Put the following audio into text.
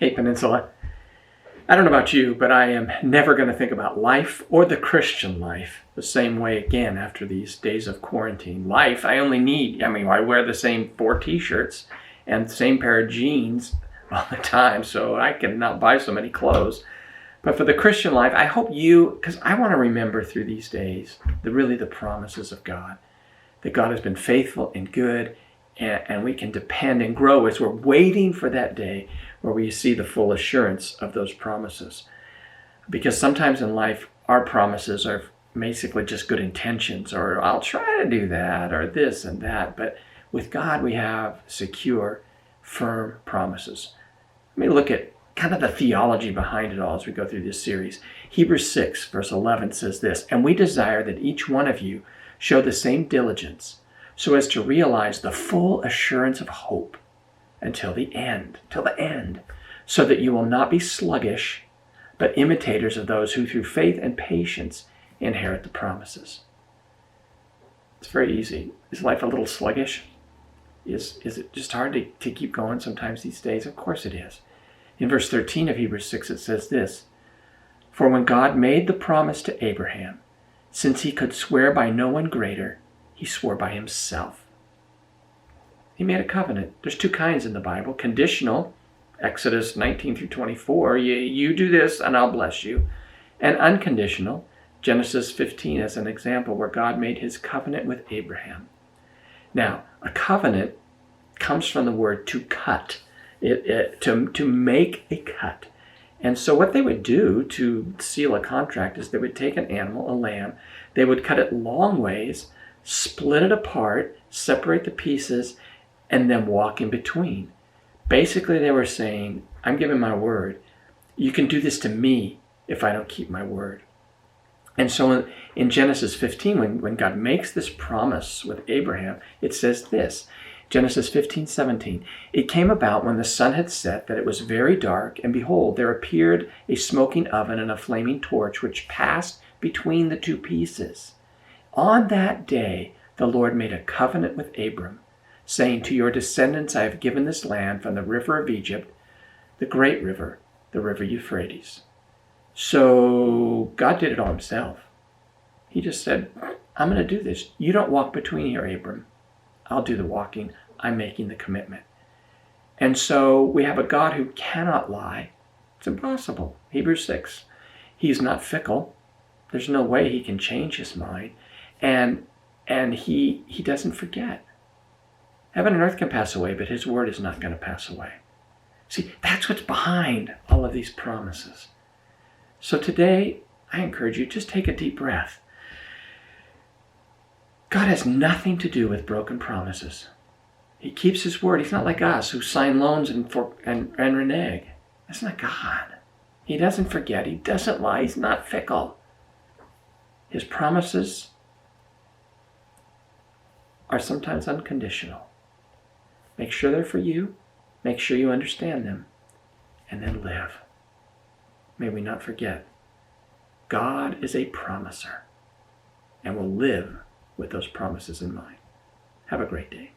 Hey, Peninsula. I don't know about you, but I am never going to think about life or the Christian life the same way again after these days of quarantine. Life, I wear the same 4 t-shirts and the same pair of jeans all the time, so I can not buy so many clothes. But for the Christian life, I hope because I want to remember through these days, the promises of God. That God has been faithful and good, and we can depend and grow as we're waiting for that day where we see the full assurance of those promises. Because sometimes in life, our promises are basically just good intentions, or I'll try to do that, or this and that. But with God, we have secure, firm promises. Let me look at kind of the theology behind it all as we go through this series. Hebrews 6, verse 11 says this, "And we desire that each one of you show the same diligence, so as to realize the full assurance of hope until the end, so that you will not be sluggish, but imitators of those who through faith and patience inherit the promises." It's very easy. Is life a little sluggish? Is it just hard to keep going sometimes these days? Of course it is. In verse 13 of Hebrews 6, it says this, "For when God made the promise to Abraham, since he could swear by no one greater, he swore by himself." He made a covenant. There's 2 kinds in the Bible. Conditional, Exodus 19 through 24, you do this and I'll bless you. And unconditional, Genesis 15 as an example where God made his covenant with Abraham. Now, a covenant comes from the word to cut, to make a cut. And so what they would do to seal a contract is they would take an animal, a lamb, they would cut it long ways, split it apart, separate the pieces, and then walk in between. Basically, they were saying, I'm giving my word. You can do this to me if I don't keep my word. And so in Genesis 15, when God makes this promise with Abraham, it says this, Genesis 15:17, "It came about when the sun had set that it was very dark, and behold, there appeared a smoking oven and a flaming torch which passed between the 2 pieces. On that day the Lord made a covenant with Abram, saying, to your descendants I have given this land from the river of Egypt, the great river, the river Euphrates." So God did it all himself. He just said, I'm going to do this. You don't walk between here, Abram. I'll do the walking. I'm making the commitment. And so we have a God who cannot lie. It's impossible. Hebrews 6. He's not fickle. There's no way he can change his mind. And he doesn't forget. Heaven and earth can pass away, but his word is not going to pass away. See, that's what's behind all of these promises. So today, I encourage you, just take a deep breath. God has nothing to do with broken promises. He keeps his word. He's not like us who sign loans and renege. That's not God. He doesn't forget. He doesn't lie. He's not fickle. His promises are sometimes unconditional. Make sure they're for you. Make sure you understand them. And then live. May we not forget, God is a promiser and will live with those promises in mind. Have a great day.